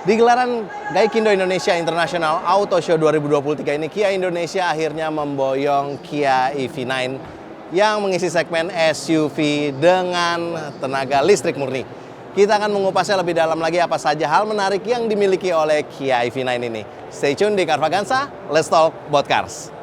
Di gelaran Gaikindo Indonesia International Auto Show 2023 ini, Kia Indonesia akhirnya memboyong Kia EV9 yang mengisi segmen SUV dengan tenaga listrik murni. Kita akan mengupasnya lebih dalam lagi apa saja hal menarik yang dimiliki oleh Kia EV9 ini. Stay tune di Carvaganza, let's talk about cars.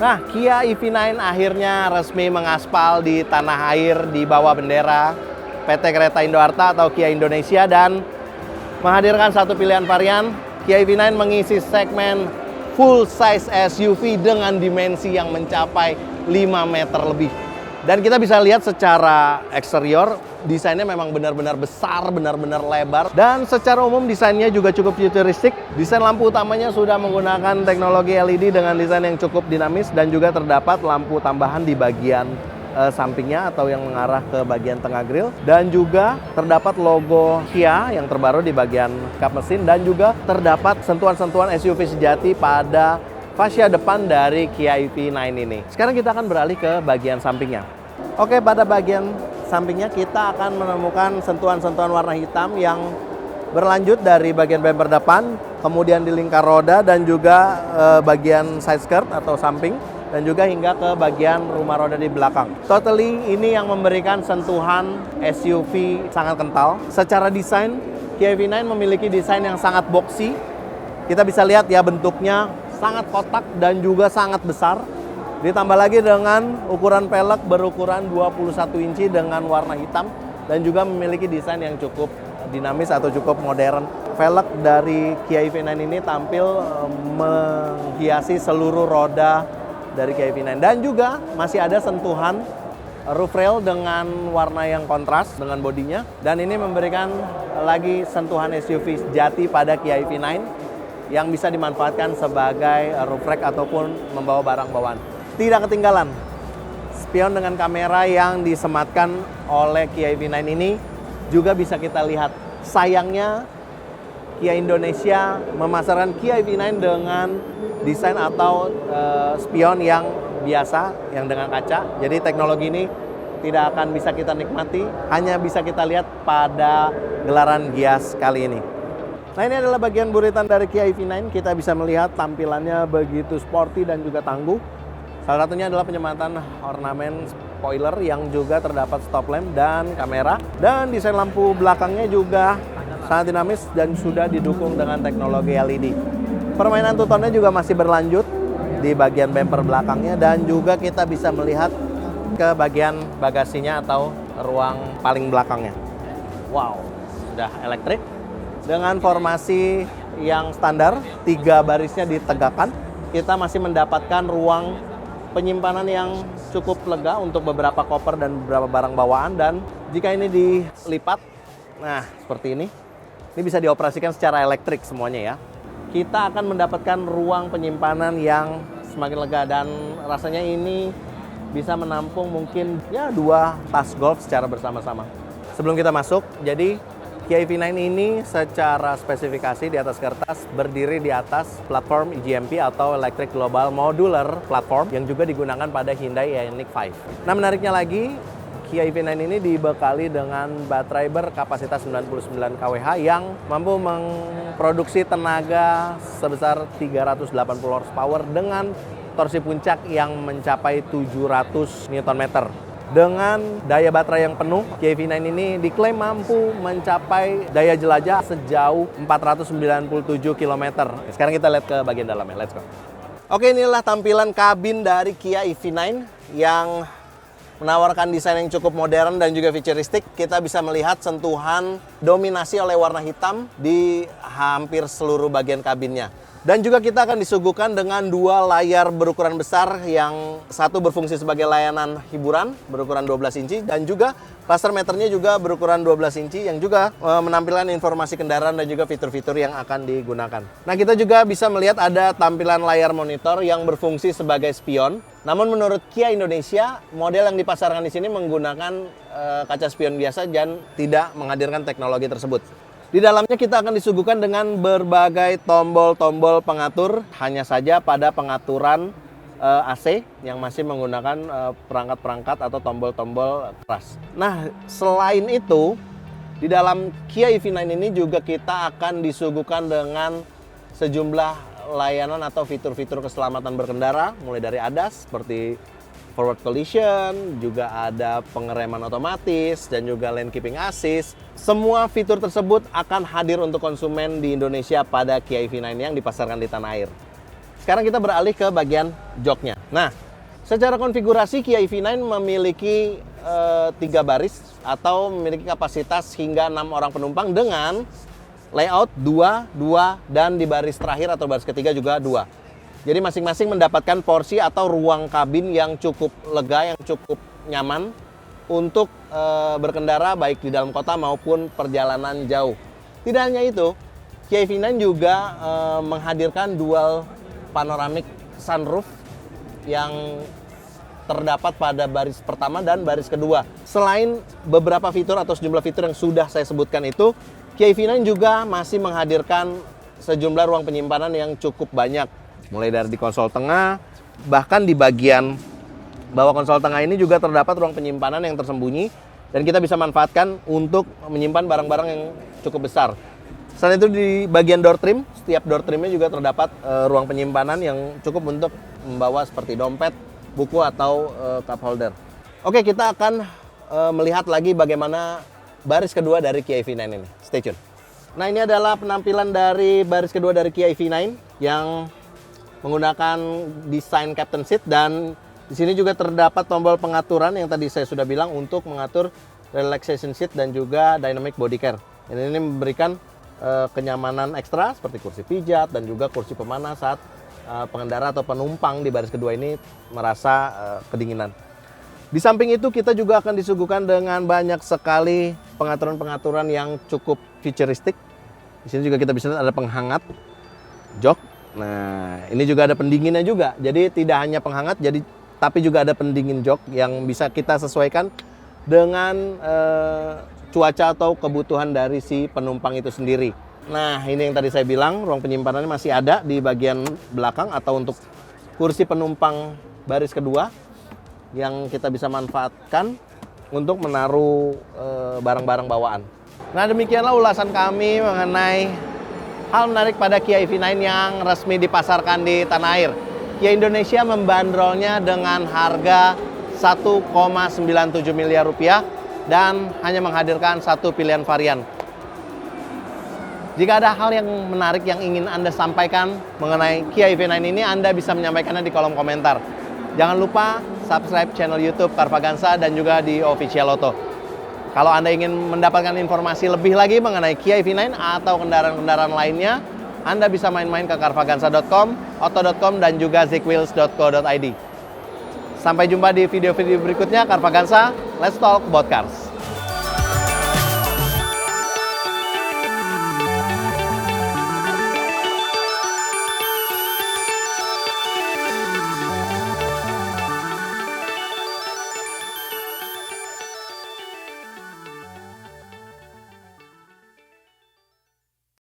Nah, Kia EV9 akhirnya resmi mengaspal di tanah air di bawah bendera PT Kereta Indoarta atau Kia Indonesia dan menghadirkan satu pilihan varian. Kia EV9 mengisi segmen full size SUV dengan dimensi yang mencapai 5 meter lebih. Dan kita bisa lihat secara eksterior, desainnya memang benar-benar besar, benar-benar lebar. Dan secara umum desainnya juga cukup futuristik. Desain lampu utamanya sudah menggunakan teknologi LED dengan desain yang cukup dinamis. Dan juga terdapat lampu tambahan di bagian sampingnya atau yang mengarah ke bagian tengah grill. Dan juga terdapat logo Kia yang terbaru di bagian kap mesin. Dan juga terdapat sentuhan-sentuhan SUV sejati pada fascia depan dari Kia EV9 ini. Sekarang kita akan beralih ke bagian sampingnya. Oke, pada bagian sampingnya kita akan menemukan sentuhan-sentuhan warna hitam yang berlanjut dari bagian bumper depan, kemudian di lingkar roda dan juga bagian side skirt atau samping, dan juga hingga ke bagian rumah roda di belakang. Totally ini yang memberikan sentuhan SUV sangat kental. Secara desain, Kia EV9 memiliki desain yang sangat boxy. Kita bisa lihat ya bentuknya sangat kotak dan juga sangat besar. Ditambah lagi dengan ukuran pelek berukuran 21 inci dengan warna hitam dan juga memiliki desain yang cukup dinamis atau cukup modern. Velg dari Kia EV9 ini tampil menghiasi seluruh roda dari Kia EV9 dan juga masih ada sentuhan roof rail dengan warna yang kontras dengan bodinya, dan ini memberikan lagi sentuhan SUV sejati pada Kia EV9 yang bisa dimanfaatkan sebagai roof rack ataupun membawa barang bawaan. Tidak ketinggalan, spion dengan kamera yang disematkan oleh Kia EV9 ini juga bisa kita lihat. Sayangnya Kia Indonesia memasarkan Kia EV9 dengan desain atau spion yang biasa, yang dengan kaca. Jadi teknologi ini tidak akan bisa kita nikmati, hanya bisa kita lihat pada gelaran Gias kali ini. Nah, ini adalah bagian buritan dari Kia EV9. Kita bisa melihat tampilannya begitu sporty dan juga tangguh. Salah satunya adalah penyematan ornamen spoiler yang juga terdapat stop lamp dan kamera. Dan desain lampu belakangnya juga sangat dinamis dan sudah didukung dengan teknologi LED. Permainan two-tone-nya juga masih berlanjut di bagian bumper belakangnya, dan juga kita bisa melihat ke bagian bagasinya atau ruang paling belakangnya. Wow, sudah elektrik dengan formasi yang standar, 3 barisnya ditegakkan. Kita masih mendapatkan ruang penyimpanan yang cukup lega untuk beberapa koper dan beberapa barang bawaan. Dan jika ini dilipat, nah seperti ini bisa dioperasikan secara elektrik semuanya ya. Kita akan mendapatkan ruang penyimpanan yang semakin lega dan rasanya ini bisa menampung mungkin ya 2 tas golf secara bersama-sama. Sebelum kita masuk, jadi Kia EV9 ini secara spesifikasi di atas kertas berdiri di atas platform EGMP atau Electric Global Modular Platform yang juga digunakan pada Hyundai Ioniq 5. Nah, menariknya lagi, Kia EV9 ini dibekali dengan baterai berkapasitas 99 kWh yang mampu memproduksi tenaga sebesar 380 horsepower dengan torsi puncak yang mencapai 700 Nm. Dengan daya baterai yang penuh, Kia EV9 ini diklaim mampu mencapai daya jelajah sejauh 497 km. Sekarang kita lihat ke bagian dalamnya, let's go. Oke, inilah tampilan kabin dari Kia EV9 yang menawarkan desain yang cukup modern dan juga futuristik. Kita bisa melihat sentuhan dominasi oleh warna hitam di hampir seluruh bagian kabinnya. Dan juga kita akan disuguhkan dengan dua layar berukuran besar yang satu berfungsi sebagai layanan hiburan berukuran 12 inci dan juga cluster meternya juga berukuran 12 inci yang juga menampilkan informasi kendaraan dan juga fitur-fitur yang akan digunakan. Nah, kita juga bisa melihat ada tampilan layar monitor yang berfungsi sebagai spion. Namun menurut Kia Indonesia, model yang dipasarkan di sini menggunakan kaca spion biasa dan tidak menghadirkan teknologi tersebut. Di dalamnya kita akan disuguhkan dengan berbagai tombol-tombol pengatur, hanya saja pada pengaturan AC yang masih menggunakan perangkat-perangkat atau tombol-tombol keras. Nah, selain itu, di dalam Kia EV9 ini juga kita akan disuguhkan dengan sejumlah layanan atau fitur-fitur keselamatan berkendara, mulai dari ADAS seperti forward collision, juga ada pengereman otomatis, dan juga lane keeping assist. Semua fitur tersebut akan hadir untuk konsumen di Indonesia pada Kia EV9 yang dipasarkan di tanah air. Sekarang kita beralih ke bagian joknya. Nah, secara konfigurasi Kia EV9 memiliki 3 baris atau memiliki kapasitas hingga 6 orang penumpang dengan layout 2, 2, dan di baris terakhir atau baris ketiga juga 2. Jadi masing-masing mendapatkan porsi atau ruang kabin yang cukup lega, yang cukup nyaman untuk berkendara baik di dalam kota maupun perjalanan jauh. Tidak hanya itu, Kia EV9 juga menghadirkan dual panoramic sunroof yang terdapat pada baris pertama dan baris kedua. Selain beberapa fitur atau sejumlah fitur yang sudah saya sebutkan itu, Kia EV9 juga masih menghadirkan sejumlah ruang penyimpanan yang cukup banyak. Mulai dari di konsol tengah, bahkan di bagian bawah konsol tengah ini juga terdapat ruang penyimpanan yang tersembunyi dan kita bisa manfaatkan untuk menyimpan barang-barang yang cukup besar. Selain itu di bagian door trim, setiap door trimnya juga terdapat ruang penyimpanan yang cukup untuk membawa seperti dompet, buku atau cup holder. Oke, kita akan melihat lagi bagaimana baris kedua dari Kia EV9 ini. Stay tune. Nah, ini adalah penampilan dari baris kedua dari Kia EV9 yang menggunakan desain captain seat, dan di sini juga terdapat tombol pengaturan yang tadi saya sudah bilang untuk mengatur relaxation seat dan juga dynamic body care. Ini memberikan kenyamanan ekstra seperti kursi pijat dan juga kursi pemanas saat pengendara atau penumpang di baris kedua ini merasa kedinginan. Di samping itu kita juga akan disuguhkan dengan banyak sekali pengaturan-pengaturan yang cukup futuristik. Di sini juga kita bisa lihat ada penghangat jok. Nah, ini juga ada pendinginnya juga. Jadi tidak hanya penghangat, tapi juga ada pendingin jok yang bisa kita sesuaikan dengan cuaca atau kebutuhan dari si penumpang itu sendiri. Nah, ini yang tadi saya bilang, ruang penyimpanannya masih ada di bagian belakang atau untuk kursi penumpang baris kedua yang kita bisa manfaatkan untuk menaruh barang-barang bawaan. Nah, demikianlah ulasan kami mengenai hal menarik pada Kia EV9 yang resmi dipasarkan di tanah air. Kia Indonesia membandrolnya dengan harga 1,97 miliar rupiah dan hanya menghadirkan satu pilihan varian. Jika ada hal yang menarik yang ingin Anda sampaikan mengenai Kia EV9 ini, Anda bisa menyampaikannya di kolom komentar. Jangan lupa subscribe channel YouTube Carvaganza dan juga di Official Auto. Kalau Anda ingin mendapatkan informasi lebih lagi mengenai Kia EV9 atau kendaraan-kendaraan lainnya, Anda bisa main-main ke carvaganza.com, auto.com, dan juga zickwheels.co.id. Sampai jumpa di video-video berikutnya. Carvaganza, let's talk about cars.